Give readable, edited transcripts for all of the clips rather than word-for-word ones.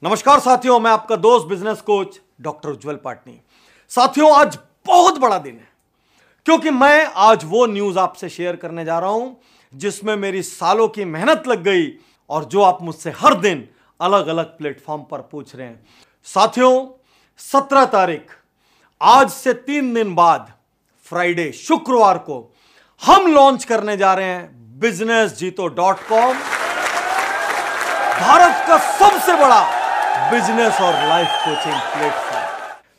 नमस्कार साथियों, मैं आपका दोस्त बिजनेस कोच डॉक्टर उज्जवल पाटनी। साथियों, आज बहुत बड़ा दिन है क्योंकि मैं आज वो न्यूज आपसे शेयर करने जा रहा हूं जिसमें मेरी सालों की मेहनत लग गई और जो आप मुझसे हर दिन अलग अलग प्लेटफॉर्म पर पूछ रहे हैं। साथियों, 17 तारीख, आज से 3 दिन बाद फ्राइडे शुक्रवार को हम लॉन्च करने जा रहे हैं businessjito.com, भारत का सबसे बड़ा बिजनेस और लाइफ कोचिंग प्लेटफॉर्म।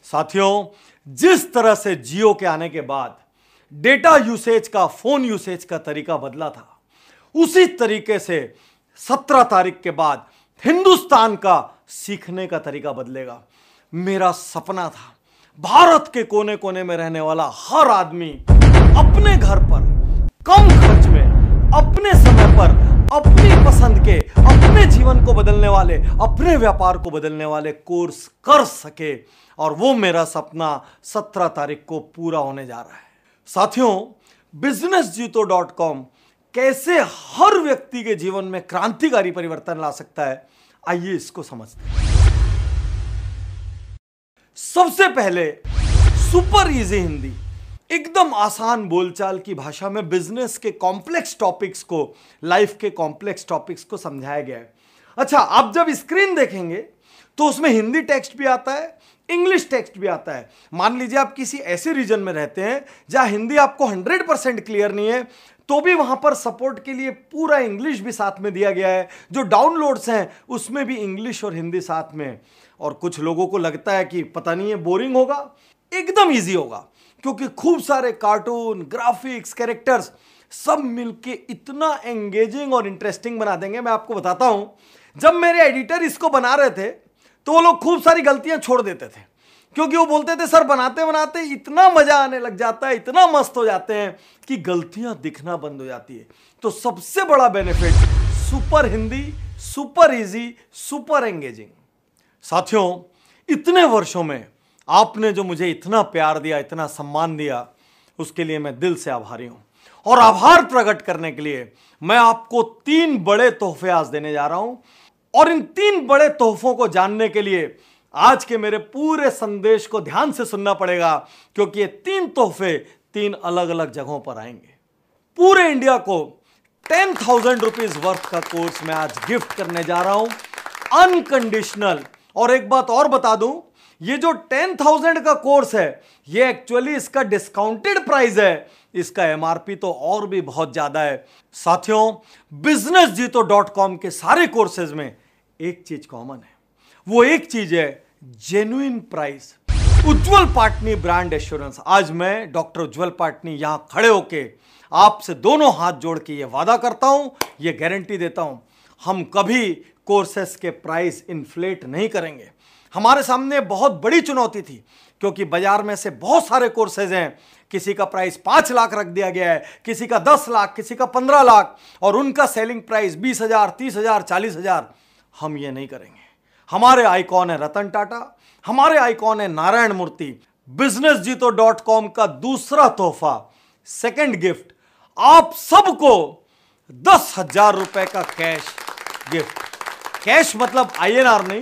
साथियों, जिस तरह से जियो के आने के बाद डेटा यूसेज का, फोन यूसेज का तरीका बदला था, उसी तरीके से 17 तारीख के बाद हिंदुस्तान का सीखने का तरीका बदलेगा। मेरा सपना था भारत के कोने कोने में रहने वाला हर आदमी अपने घर पर कम खर्च में, अपने समय पर, अपनी पसंद के, अपने जीवन को बदलने वाले, अपने व्यापार को बदलने वाले कोर्स कर सके। और वो मेरा सपना 17 तारीख को पूरा होने जा रहा है। साथियों, businessjito.com कैसे हर व्यक्ति के जीवन में क्रांतिकारी परिवर्तन ला सकता है, आइए इसको समझते हैं। सबसे पहले सुपर इजी हिंदी, एकदम आसान बोलचाल की भाषा में बिजनेस के कॉम्प्लेक्स टॉपिक्स को, लाइफ के कॉम्प्लेक्स टॉपिक्स को समझाया गया है। अच्छा, आप जब स्क्रीन देखेंगे तो उसमें हिंदी टेक्स्ट भी आता है, इंग्लिश टेक्स्ट भी आता है। मान लीजिए आप किसी ऐसे रीजन में रहते हैं जहां हिंदी आपको 100% क्लियर नहीं है, तो भी वहां पर सपोर्ट के लिए पूरा इंग्लिश भी साथ में दिया गया है। जो डाउनलोड्स हैं उसमें भी इंग्लिश और हिंदी साथ में। और कुछ लोगों को लगता है कि पता नहीं है, बोरिंग होगा, एकदम ईजी होगा क्योंकि खूब सारे कार्टून, ग्राफिक्स, कैरेक्टर्स सब मिलके इतना एंगेजिंग और इंटरेस्टिंग बना देंगे। मैं आपको बताता हूं, जब मेरे एडिटर इसको बना रहे थे तो वो लोग खूब सारी गलतियां छोड़ देते थे क्योंकि वो बोलते थे सर बनाते बनाते इतना मजा आने लग जाता है, इतना मस्त हो जाते हैं कि गलतियां दिखना बंद हो जाती है। तो सबसे बड़ा benefit super Hindi, super easy, super engaging. साथियों, इतने वर्षों में आपने जो मुझे इतना प्यार दिया, इतना सम्मान दिया, उसके लिए मैं दिल से आभारी हूं। और आभार प्रकट करने के लिए मैं आपको 3 बड़े तोहफे आज देने जा रहा हूं। और इन 3 बड़े तोहफों को जानने के लिए आज के मेरे पूरे संदेश को ध्यान से सुनना पड़ेगा क्योंकि ये 3 तोहफे 3 अलग अलग जगहों पर आएंगे। पूरे इंडिया को 10,000 रुपीज वर्थ का कोर्स मैं आज गिफ्ट करने जा रहा हूं, अनकंडीशनल। और एक बात और बता दूं, ये जो 10,000 का कोर्स है, ये एक्चुअली इसका डिस्काउंटेड प्राइस है, इसका एमआरपी तो और भी बहुत ज्यादा है। साथियों, businessjito.com के सारे कोर्सेज में एक चीज कॉमन है, वो एक चीज है जेन्युइन प्राइस, उज्जवल पाटनी ब्रांड एश्योरेंस। आज मैं डॉक्टर उज्जवल पाटनी यहां खड़े होके आपसे दोनों हाथ जोड़ के ये वादा करता हूं, ये गारंटी देता हूं, हम कभी कोर्सेस के प्राइस इन्फ्लेट नहीं करेंगे। हमारे सामने बहुत बड़ी चुनौती थी क्योंकि बाजार में से बहुत सारे कोर्सेज हैं, किसी का प्राइस 5 लाख रख दिया गया है, किसी का 10 लाख, किसी का 15 लाख, और उनका सेलिंग प्राइस 20,000, 30,000, 40,000। हम ये नहीं करेंगे। हमारे आइकॉन है रतन टाटा, हमारे आइकॉन है नारायण मूर्ति। businessjito.com का दूसरा तोहफा, सेकंड गिफ्ट, आप सबको 10,000 रुपए का कैश गिफ्ट। कैश मतलब INR नहीं,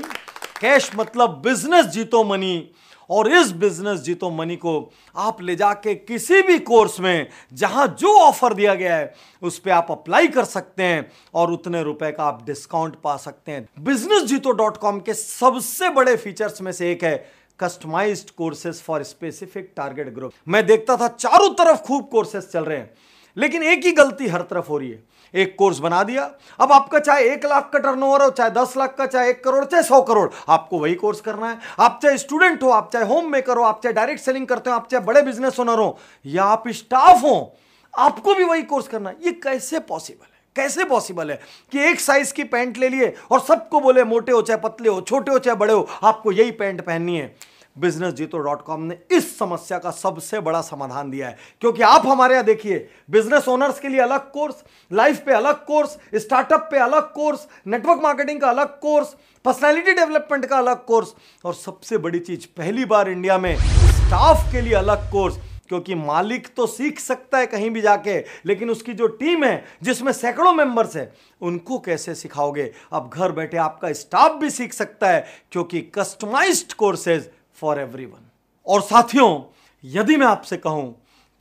कैश मतलब बिजनेस जीतो मनी। और इस बिजनेस जीतो मनी को आप ले जाके किसी भी कोर्स में जहां जो ऑफर दिया गया है उस पर आप अप्लाई कर सकते हैं और उतने रुपए का आप डिस्काउंट पा सकते हैं। businessjito.com के सबसे बड़े फीचर्स में से एक है customised courses for specific target group. मैं देखता था चारों तरफ खूब कोर्सेज चल रहे हैं, लेकिन एक ही गलती हर तरफ हो रही है। एक कोर्स बना दिया, अब आपका चाहे 1 लाख का टर्नओवर हो, चाहे 10 लाख का, चाहे 1 करोड़, चाहे 100 करोड़, आपको वही कोर्स करना है। आप चाहे स्टूडेंट हो, आप चाहे होम मेकर हो, आप चाहे डायरेक्ट सेलिंग करते हो, आप चाहे बड़े बिजनेस ओनर हो या आप स्टाफ हो, आपको भी वही कोर्स करना है। ये कैसे पॉसिबल है? कैसे पॉसिबल है कि एक साइज की पैंट ले लिए और सबको बोले मोटे हो चाहे पतले हो, छोटे हो चाहे बड़े हो, आपको यही पैंट पहननी है? businessjito.com ने इस समस्या का सबसे बड़ा समाधान दिया है क्योंकि आप हमारे यहां देखिए, बिजनेस ओनर्स के लिए अलग कोर्स, लाइफ पे अलग कोर्स, स्टार्टअप पे अलग कोर्स, नेटवर्क मार्केटिंग का अलग कोर्स, पर्सनालिटी डेवलपमेंट का अलग कोर्स, और सबसे बड़ी चीज, पहली बार इंडिया में स्टाफ के लिए अलग कोर्स क्योंकि मालिक तो सीख सकता है कहीं भी जाके, लेकिन उसकी जो टीम है जिसमें सैकड़ों मेंबर्स हैं, उनको कैसे सिखाओगे? अब घर बैठे आपका स्टाफ भी सीख सकता है, क्योंकि कस्टमाइज्ड कोर्सेज फॉर एवरीवन। और साथियों, यदि मैं आपसे कहूं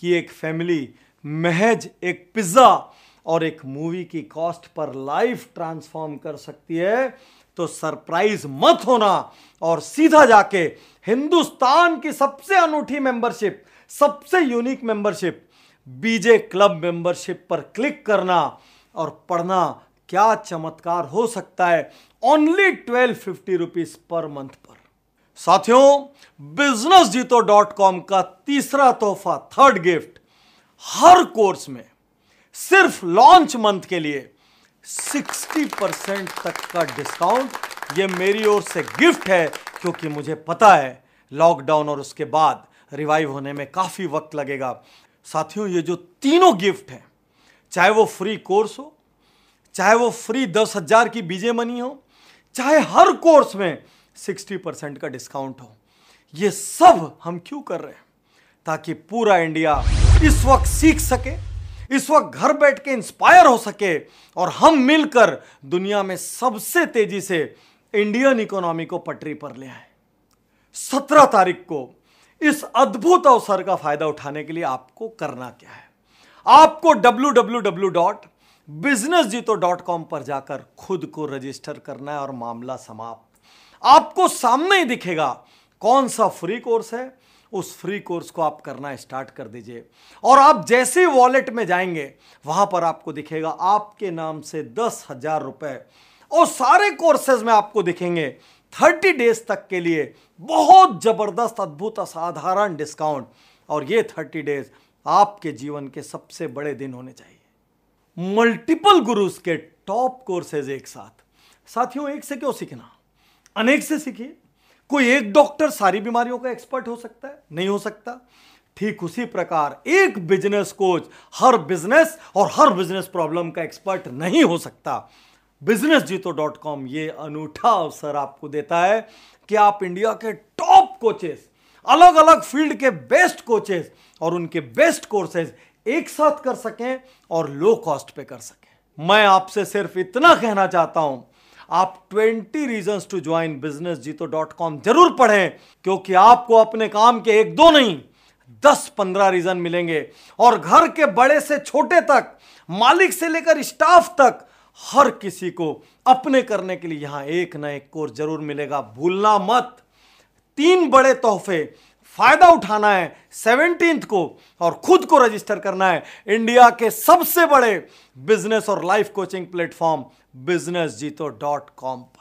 कि एक फैमिली महज एक पिज्जा और एक मूवी की कॉस्ट पर लाइफ ट्रांसफॉर्म कर सकती है, तो सरप्राइज मत होना और सीधा जाके हिंदुस्तान की सबसे अनूठी मेंबरशिप, सबसे यूनिक मेंबरशिप बीजे क्लब मेंबरशिप पर क्लिक करना और पढ़ना क्या चमत्कार हो सकता है ओनली 1250 रुपीज पर मंथ पर। साथियों, businessjito.com का तीसरा तोहफा, थर्ड गिफ्ट, हर कोर्स में सिर्फ लॉन्च मंथ के लिए 60% तक का डिस्काउंट। ये मेरी ओर से गिफ्ट है, क्योंकि मुझे पता है लॉकडाउन और उसके बाद रिवाइव होने में काफी वक्त लगेगा। साथियों, ये जो तीनों गिफ्ट हैं, चाहे वो फ्री कोर्स हो, चाहे वो फ्री 10,000 की बीजे मनी हो, चाहे हर कोर्स में 60% का डिस्काउंट हो, ये सब हम क्यों कर रहे हैं? ताकि पूरा इंडिया इस वक्त सीख सके, इस वक्त घर बैठ के इंस्पायर हो सके, और हम मिलकर दुनिया में सबसे तेजी से इंडियन इकोनॉमी को पटरी पर ले आए। 17 तारीख को इस अद्भुत अवसर का फायदा उठाने के लिए आपको करना क्या है? आपको www.businessjito.com पर जाकर खुद को रजिस्टर करना है और मामला समाप्त। आपको सामने ही दिखेगा कौन सा फ्री कोर्स है, उस फ्री कोर्स को आप करना स्टार्ट कर दीजिए। और आप जैसे ही वॉलेट में जाएंगे, वहां पर आपको दिखेगा आपके नाम से 10,000 रुपए, और सारे कोर्सेज में आपको दिखेंगे 30 डेज तक के लिए बहुत जबरदस्त, अद्भुत, असाधारण डिस्काउंट। और ये 30 डेज आपके जीवन के सबसे बड़े दिन होने चाहिए। मल्टीपल गुरुज के टॉप कोर्सेज एक साथ। साथियों, एक से क्यों सीखना, अनेक से सीखिए। कोई एक डॉक्टर सारी बीमारियों का एक्सपर्ट हो सकता है? नहीं हो सकता। ठीक उसी प्रकार एक बिजनेस कोच हर बिजनेस और हर बिजनेस प्रॉब्लम का एक्सपर्ट नहीं हो सकता। businessjito.com ये अनूठा अवसर आपको देता है कि आप इंडिया के टॉप कोचेस, अलग अलग फील्ड के बेस्ट कोचेस और उनके बेस्ट कोर्सेज एक साथ कर सकें और लो कॉस्ट पे कर सकें। मैं आपसे सिर्फ इतना कहना चाहता हूं, आप 20 रीजंस टू ज्वाइन businessjito.com जरूर पढ़ें, क्योंकि आपको अपने काम के 1-2 नहीं 10-15 रीजन मिलेंगे, और घर के बड़े से छोटे तक, मालिक से लेकर स्टाफ तक, हर किसी को अपने करने के लिए यहां एक ना एक कोर्स जरूर मिलेगा। भूलना मत। 3 बड़े तोहफे, फायदा उठाना है 17th को और खुद को रजिस्टर करना है इंडिया के सबसे बड़े बिजनेस और लाइफ कोचिंग प्लेटफॉर्म businessjito.com पर।